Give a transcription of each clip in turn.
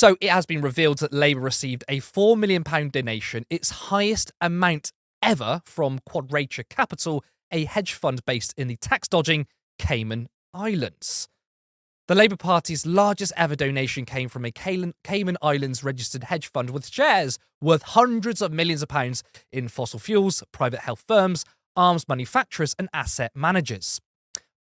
So it has been revealed that Labour received a £4 million donation, its highest amount ever, from Quadrature Capital, a hedge fund based in the tax-dodging Cayman Islands. The Labour Party's largest ever donation came from a Cayman Islands registered hedge fund with shares worth hundreds of millions of pounds in fossil fuels, private health firms, arms manufacturers and asset managers.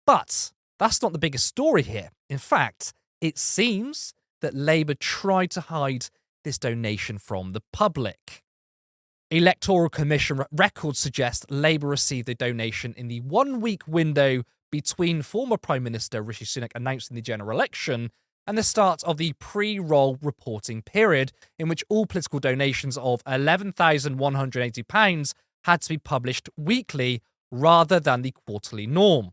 But that's not the biggest story here. In fact, it seems that Labour tried to hide this donation from the public. Electoral Commission records suggest Labour received the donation in the 1 week window between former Prime Minister Rishi Sunak announcing the general election and the start of the pre-roll reporting period, in which all political donations of £11,180 had to be published weekly rather than the quarterly norm.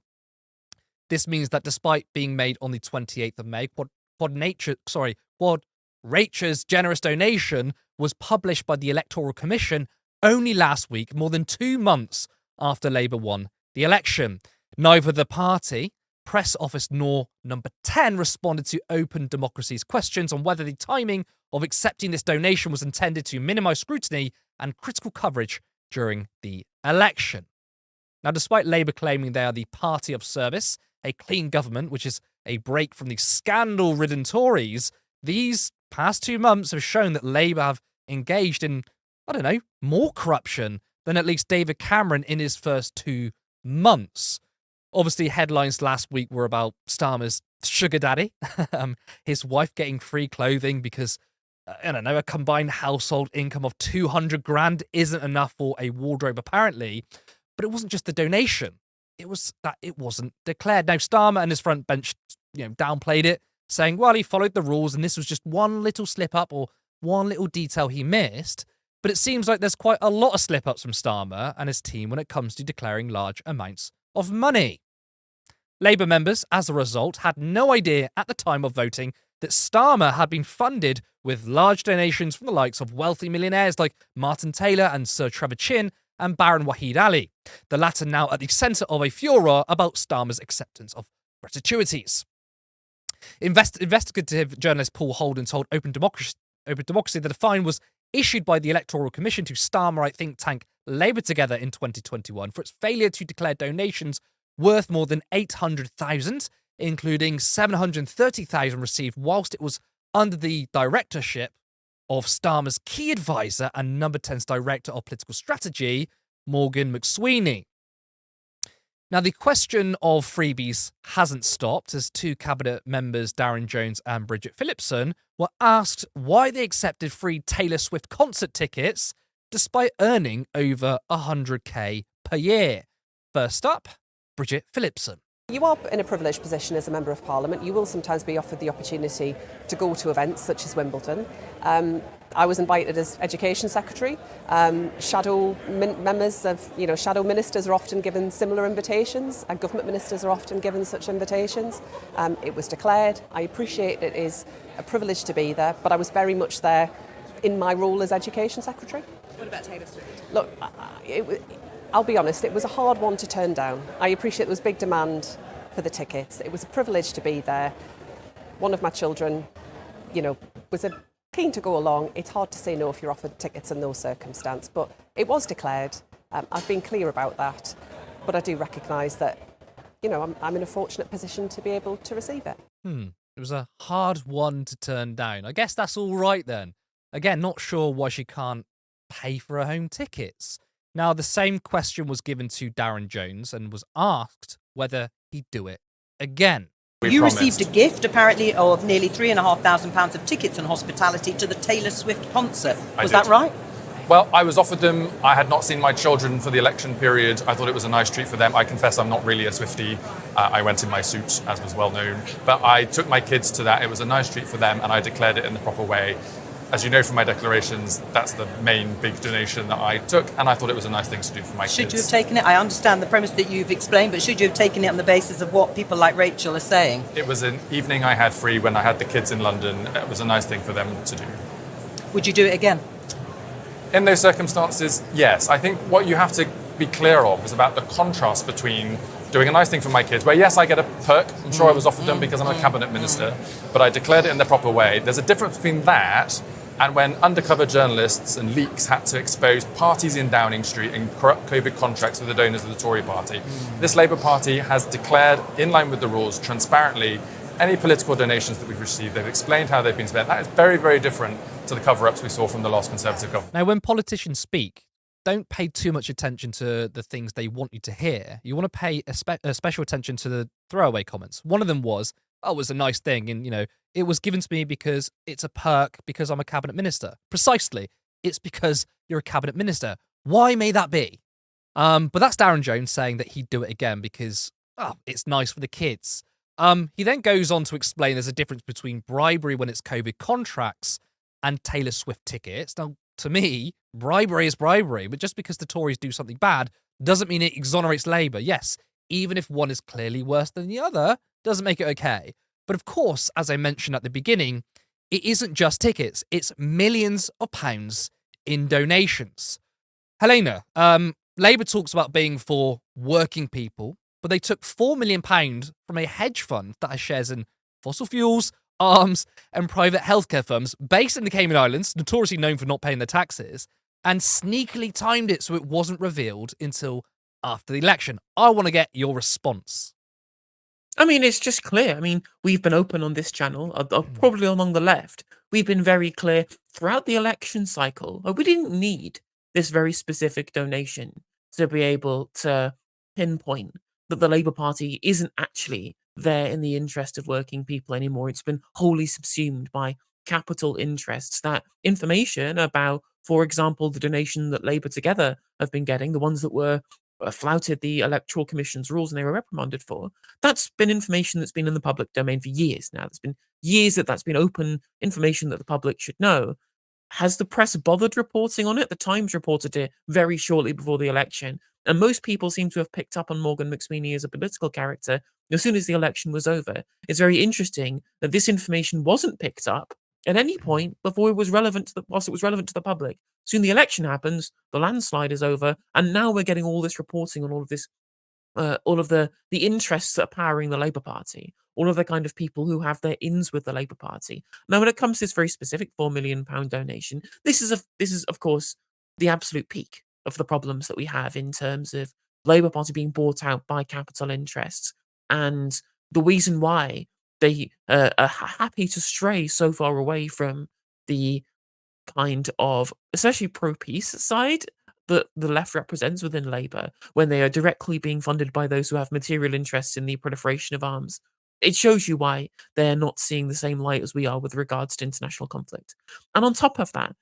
This means that despite being made on the 28th of May, Quadrature's generous donation was published by the Electoral Commission only last week, more than 2 months after Labour won the election. Neither the party, press office nor Number 10 responded to Open Democracy's questions on whether the timing of accepting this donation was intended to minimise scrutiny and critical coverage during the election. Now, despite Labour claiming they are the party of service, a clean government, which is a break from the scandal-ridden Tories, these past 2 months have shown that Labour have engaged in, more corruption than at least David Cameron in his first 2 months. Obviously, headlines last week were about Starmer's sugar daddy, his wife getting free clothing because, a combined household income of 200 grand isn't enough for a wardrobe, apparently. But it wasn't just the donation. It was that it wasn't declared. Now, Starmer and his front bench, downplayed it, saying, well, he followed the rules and this was just one little slip-up or one little detail he missed. But it seems like there's quite a lot of slip-ups from Starmer and his team when it comes to declaring large amounts of money. Labour members, as a result, had no idea at the time of voting that Starmer had been funded with large donations from the likes of wealthy millionaires like Martin Taylor and Sir Trevor Chin and Baron Wahid Ali, the latter now at the centre of a furor about Starmer's acceptance of gratuities. Investigative journalist Paul Holden told Open Democracy that a fine was issued by the Electoral Commission to Starmerite think tank Labour Together in 2021 for its failure to declare donations worth more than $800,000, including $730,000 received whilst it was under the directorship of Starmer's key advisor and Number 10's director of political strategy, Morgan McSweeney. Now, the question of freebies hasn't stopped, as 2 cabinet members, Darren Jones and Bridget Phillipson, were asked why they accepted free Taylor Swift concert tickets despite earning over $100,000 per year. First up, Bridget Phillipson. You are in a privileged position as a Member of Parliament. You will sometimes be offered the opportunity to go to events such as Wimbledon. I was invited as Education Secretary. Shadow ministers are often given similar invitations, and government ministers are often given such invitations. It was declared. I appreciate it is a privilege to be there, but I was very much there in my role as Education Secretary. What about Taylor Swift? Look, I'll be honest, it was a hard one to turn down. I appreciate there was big demand for the tickets. It was a privilege to be there. One of my children, was keen to go along. It's hard to say no if you're offered tickets in those circumstances, but it was declared. I've been clear about that, but I do recognise that, I'm in a fortunate position to be able to receive it. It was a hard one to turn down. I guess that's all right then. Again, not sure why she can't pay for her home tickets. Now, the same question was given to Darren Jones and was asked whether he'd do it again. You received a gift, apparently, of nearly £3,500 of tickets and hospitality to the Taylor Swift concert. Was that right? Well, I was offered them. I had not seen my children for the election period. I thought it was a nice treat for them. I confess I'm not really a Swiftie. I went in my suit, as was well known. But I took my kids to that. It was a nice treat for them, and I declared it in the proper way. As you know from my declarations, that's the main big donation that I took, and I thought it was a nice thing to do for my kids. Should you have taken it? I understand the premise that you've explained, but should you have taken it on the basis of what people like Rachel are saying? It was an evening I had free when I had the kids in London. It was a nice thing for them to do. Would you do it again? In those circumstances, yes. I think what you have to be clear of is about the contrast between doing a nice thing for my kids, where yes, I get a perk. I'm sure I was offered them because I'm a cabinet minister, but I declared it in the proper way. There's a difference between that and when undercover journalists and leaks had to expose parties in Downing Street and corrupt COVID contracts with the donors of the Tory party. This Labour Party has declared, in line with the rules, transparently, any political donations that we've received. They've explained how they've been spent. That is very, very different to the cover-ups we saw from the last Conservative government. Now, when politicians speak, don't pay too much attention to the things they want you to hear. You want to pay a special attention to the throwaway comments. One of them was, oh, it was a nice thing, and, it was given to me because it's a perk because I'm a cabinet minister. Precisely. It's because you're a cabinet minister. Why may that be? But that's Darren Jones saying that he'd do it again because, it's nice for the kids. He then goes on to explain there's a difference between bribery when it's COVID contracts and Taylor Swift tickets. Now, to me, bribery is bribery, but just because the Tories do something bad doesn't mean it exonerates Labour. Yes, even if one is clearly worse than the other, doesn't make it okay. But of course, as I mentioned at the beginning, it isn't just tickets, it's millions of pounds in donations. Helena, Labour talks about being for working people, but they took £4 million from a hedge fund that has shares in fossil fuels, arms, and private healthcare firms based in the Cayman Islands, notoriously known for not paying their taxes, and sneakily timed it so it wasn't revealed until after the election. I want to get your response. I mean, it's just clear. I mean, we've been open on this channel, probably along the left. We've been very clear throughout the election cycle. We didn't need this very specific donation to be able to pinpoint that the Labour Party isn't actually there in the interest of working people anymore. It's been wholly subsumed by capital interests. That information about, for example, the donation that Labour Together have been getting, the ones that were flouted the Electoral Commission's rules and they were reprimanded for, that's been information that's been in the public domain for years now. There's been years that's been open information that the public should know. Has the press bothered reporting on it? The Times reported it very shortly before the election, and most people seem to have picked up on Morgan McSweeney as a political character as soon as the election was over. It's very interesting that this information wasn't picked up at any point before it was relevant whilst it was relevant to the public. Soon the election happens, the landslide is over, and now we're getting all this reporting on all of this, all of the interests that are powering the Labour Party, all of the kind of people who have their ins with the Labour Party. Now, when it comes to this very specific £4 million donation, this is of course the absolute peak of the problems that we have in terms of Labour Party being bought out by capital interests, and the reason why they are happy to stray so far away from the kind of, especially pro-peace side that the left represents within Labour, when they are directly being funded by those who have material interests in the proliferation of arms. It shows you why they're not seeing the same light as we are with regards to international conflict. And on top of that,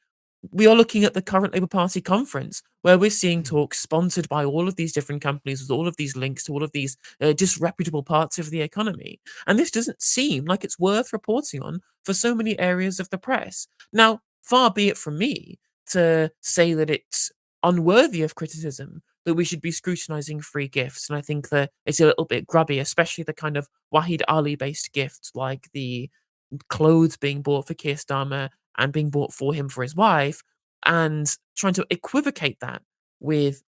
we are looking at the current Labour Party conference, where we're seeing talks sponsored by all of these different companies with all of these links to all of these disreputable parts of the economy. And this doesn't seem like it's worth reporting on for so many areas of the press. Now, far be it from me to say that it's unworthy of criticism that we should be scrutinizing free gifts. And I think that it's a little bit grubby, especially the kind of Wahid Ali-based gifts, like the clothes being bought for Keir Starmer and being bought for him for his wife, and trying to equivocate that with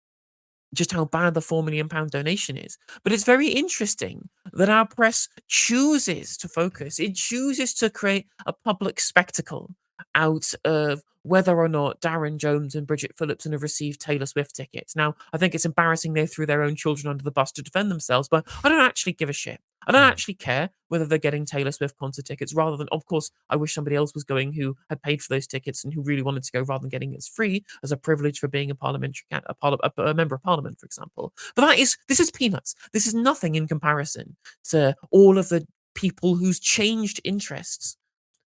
just how bad the £4 million donation is. But it's very interesting that our press chooses to focus, it chooses to create a public spectacle out of whether or not Darren Jones and Bridget Phillipson have received Taylor Swift tickets. Now, I think it's embarrassing they threw their own children under the bus to defend themselves, but I don't actually give a shit. I don't actually care whether they're getting Taylor Swift concert tickets, rather than, of course, I wish somebody else was going who had paid for those tickets and who really wanted to go, rather than getting it as free as a privilege for being a member of parliament, for example. But this is peanuts. This is nothing in comparison to all of the people whose changed interests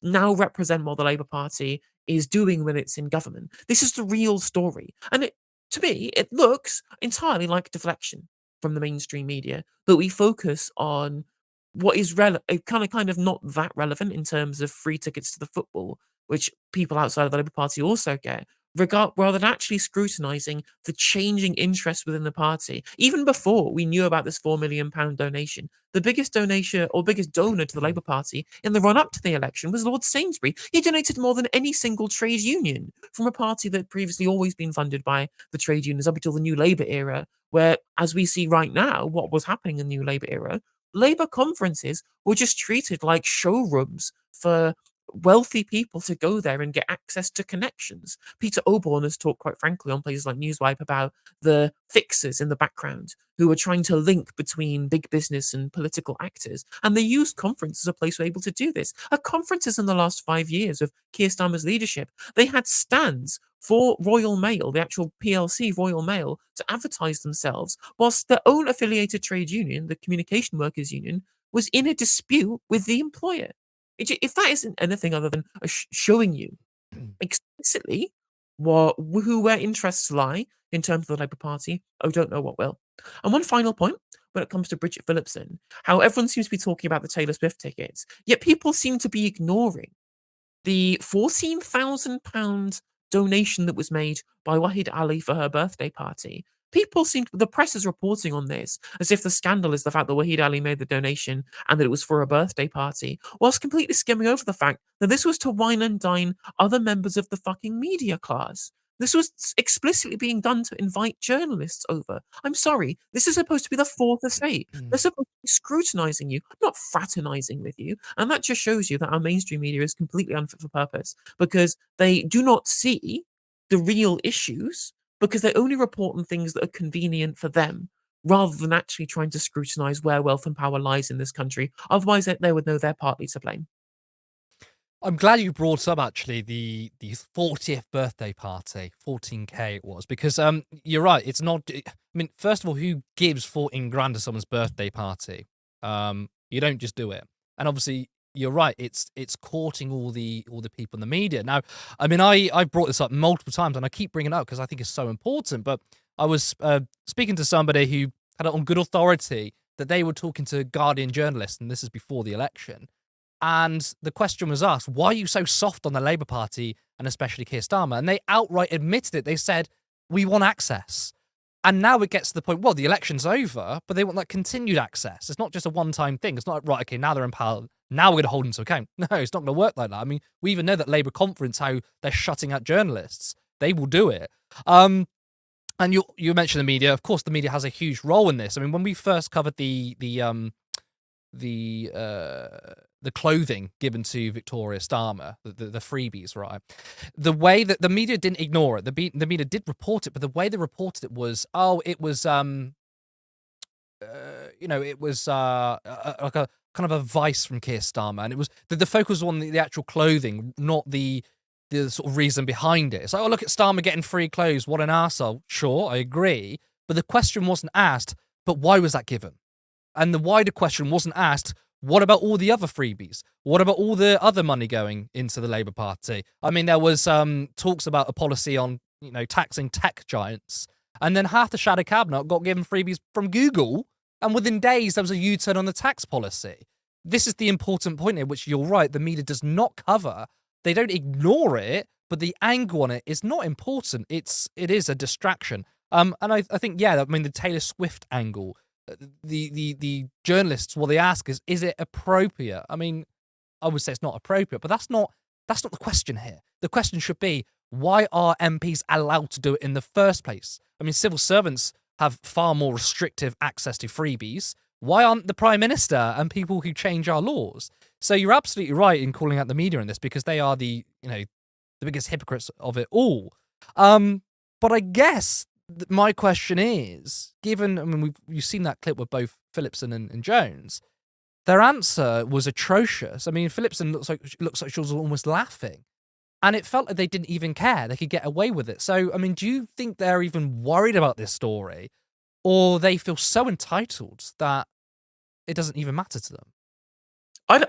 now represent what the Labour Party is doing when it's in government. This is the real story. And to me, it looks entirely like deflection from the mainstream media, that we focus on what is kind of not that relevant in terms of free tickets to the football, which people outside of the Labour Party also get, rather than actually scrutinising the changing interest within the party. Even before we knew about this £4 million donation, the biggest donation or biggest donor to the Labour Party in the run up to the election was Lord Sainsbury. He donated more than any single trade union from a party that had previously always been funded by the trade unions up until the New Labour era, where, as we see right now, what was happening in the New Labour era, Labour conferences were just treated like showrooms for wealthy people to go there and get access to connections. Peter Oborne has talked quite frankly on places like Newswipe about the fixers in the background who are trying to link between big business and political actors. And they used conference as a place where able to do this. At conferences in the last 5 years of Keir Starmer's leadership, they had stands for Royal Mail, the actual PLC Royal Mail, to advertise themselves, whilst their own affiliated trade union, the Communication Workers Union, was in a dispute with the employer. If that isn't anything other than showing you explicitly where interests lie in terms of the Labour Party, I don't know what will. And one final point when it comes to Bridget Phillipson, how everyone seems to be talking about the Taylor Swift tickets, yet people seem to be ignoring the £14,000 donation that was made by Wahid Ali for her birthday party. The press is reporting on this as if the scandal is the fact that Wahid Ali made the donation and that it was for a birthday party, whilst completely skimming over the fact that this was to wine and dine other members of the fucking media class. This was explicitly being done to invite journalists over. I'm sorry, this is supposed to be the fourth estate. They're supposed to be scrutinising you, not fraternising with you. And that just shows you that our mainstream media is completely unfit for purpose because they do not see the real issues because they only report on things that are convenient for them rather than actually trying to scrutinise where wealth and power lies in this country. Otherwise, they would know they're partly to blame. I'm glad you brought up actually the 40th birthday party, 14K it was, because you're right. It's not. I mean, first of all, who gives 14 grand to someone's birthday party? You don't just do it. And obviously, you're right. It's courting all the people in the media. Now, I mean, I brought this up multiple times, and I keep bringing it up because I think it's so important. But I was speaking to somebody who had it on good authority that they were talking to Guardian journalists, and this is before the election. And the question was asked, why are you so soft on the Labour Party and especially Keir Starmer? And they outright admitted it. They said, we want access. And now it gets to the point, well, the election's over, but they want that continued access. It's not just a one-time thing. It's not like, right, okay, now they're in power. Now we're going to hold them to account. No, it's not going to work like that. I mean, we even know that Labour conference, how they're shutting out journalists. They will do it. And you mentioned the media. Of course, the media has a huge role in this. I mean, when we first covered the clothing given to Victoria Starmer, the freebies, right? The way that the media didn't ignore it, the media did report it, but the way they reported it was, it was like a kind of advice from Keir Starmer, and it was the focus was on the actual clothing, not the sort of reason behind it. It's like, oh, look at Starmer getting free clothes, what an arsehole. Sure, I agree, but the question wasn't asked, but why was that given? And the wider question wasn't asked, what about all the other freebies? What about all the other money going into the Labour Party? I mean, there was talks about a policy on, taxing tech giants. And then half the shadow cabinet got given freebies from Google. And within days, there was a U-turn on the tax policy. This is the important point here, which you're right, the media does not cover. They don't ignore it, but the angle on it is not important. It is a distraction. And I think, the Taylor Swift angle, the journalists, what they ask is it appropriate? I mean, I would say it's not appropriate, but that's not the question here. The question should be, why are MPs allowed to do it in the first place? I mean, civil servants have far more restrictive access to freebies. Why aren't the Prime Minister and people who change our laws? So you're absolutely right in calling out the media in this because they are the biggest hypocrites of it all. But I guess my question is, given, you've seen that clip with both Phillipson and Jones, their answer was atrocious. I mean, Phillipson looks like she was almost laughing. And it felt like they didn't even care. They could get away with it. So, I mean, do you think they're even worried about this story? Or they feel so entitled that it doesn't even matter to them? I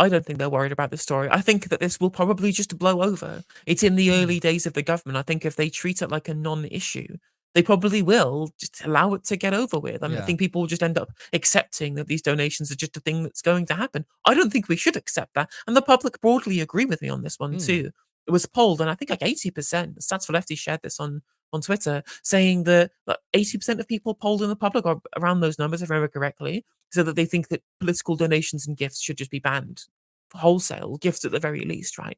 don't think they're worried about this story. I think that this will probably just blow over. It's in the early days of the government. I think if they treat it like a non-issue, they probably will just allow it to get over with. I mean, I think people will just end up accepting that these donations are just a thing that's going to happen. I don't think we should accept that. And the public broadly agree with me on this one too. it was polled, and I think like 80%, Stats for Lefty shared this on Twitter, saying that 80% of people polled in the public, or around those numbers, if I remember correctly, so that they think that political donations and gifts should just be banned wholesale, gifts at the very least, right?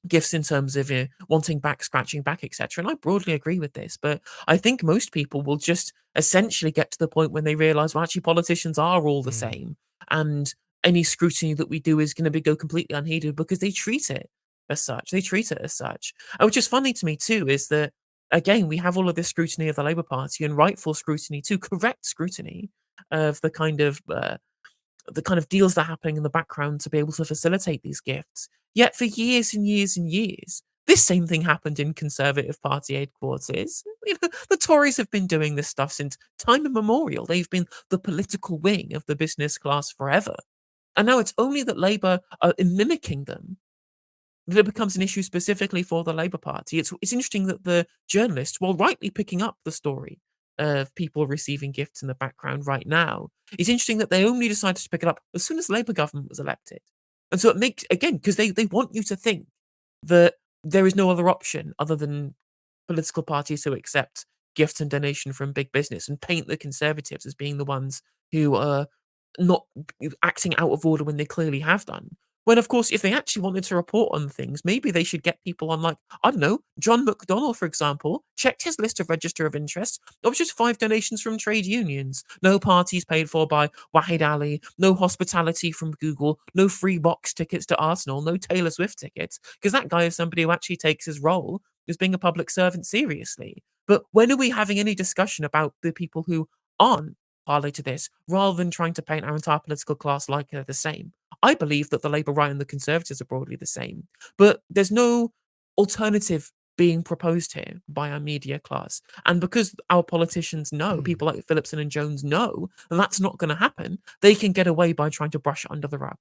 Gifts in terms of wanting back, scratching back, etc. And I broadly agree with this, but I think most people will just essentially get to the point when they realize, well, actually, politicians are all the same, and any scrutiny that we do is going to go completely unheeded because they treat it as such. They treat it as such. And which is funny to me too is that again we have all of this scrutiny of the Labour Party and rightful scrutiny too, correct scrutiny of the kind of deals that are happening in the background to be able to facilitate these gifts. Yet for years and years and years, this same thing happened in Conservative Party headquarters. The Tories have been doing this stuff since time immemorial. They've been the political wing of the business class forever. And now it's only that Labour are mimicking them that it becomes an issue specifically for the Labour Party. It's interesting that the journalists, while rightly picking up the story of people receiving gifts in the background right now, it's interesting that they only decided to pick it up as soon as the Labour government was elected. And so it makes, again, because they want you to think that there is no other option other than political parties who accept gifts and donation from big business and paint the Conservatives as being the ones who are not acting out of order when they clearly have done. When, of course, if they actually wanted to report on things, maybe they should get people on, like, I don't know, John McDonnell, for example, checked his list of register of interests. There was just 5 donations from trade unions, no parties paid for by Wahid Ali, no hospitality from Google, no free box tickets to Arsenal, no Taylor Swift tickets, because that guy is somebody who actually takes his role as being a public servant seriously. But when are we having any discussion about the people who aren't parley to this, rather than trying to paint our entire political class like they're the same? I believe that the Labour right and the Conservatives are broadly the same, but there's no alternative being proposed here by our media class. And because our politicians know, people like Phillipson and Jones know, that that's not going to happen, they can get away by trying to brush it under the rug.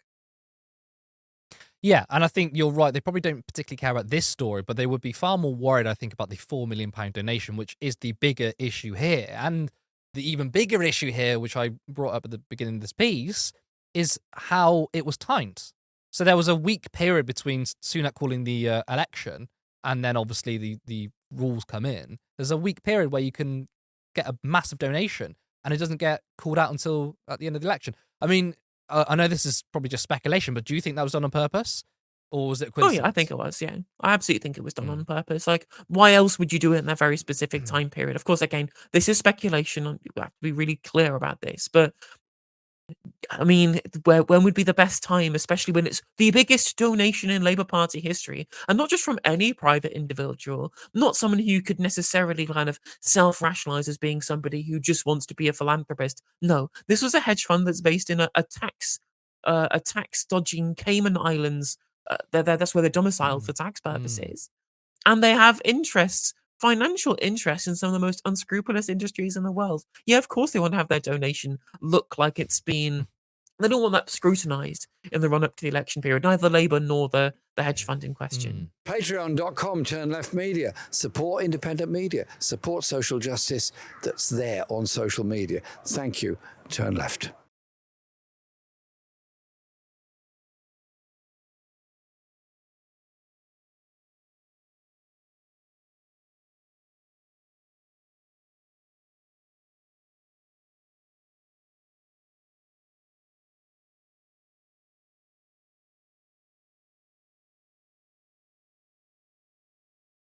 Yeah, and I think you're right. They probably don't particularly care about this story, but they would be far more worried, I think, about the £4 million donation, which is the bigger issue here. And the even bigger issue here, which I brought up at the beginning of this piece, is how it was timed. So there was a week period between Sunak calling the election and then obviously the rules come in. There's a week period where you can get a massive donation and it doesn't get called out until at the end of the election. I mean, I know this is probably just speculation, but do you think that was done on purpose? Or was it a Oh coincidence? yeah, I think it was. Yeah, I absolutely think it was done on purpose. Like, why else would you do it in that very specific time period? Of course, again, this is speculation. You have to be really clear about this. But I mean, when would be the best time, especially when it's the biggest donation in Labour Party history, and not just from any private individual, not someone who you could necessarily kind of self-rationalize as being somebody who just wants to be a philanthropist. No, this was a hedge fund that's based in a tax dodging Cayman Islands. That's where they're domiciled for tax purposes, and they have interests. Financial interests in some of the most unscrupulous industries in the world. Yeah, of course they want to have their donation look like it's been. They don't want that scrutinised in the run-up to the election period, neither Labour nor the hedge fund in question. Patreon.com, Turn Left Media. Support independent media. Support social justice that's there on social media. Thank you, Turn Left.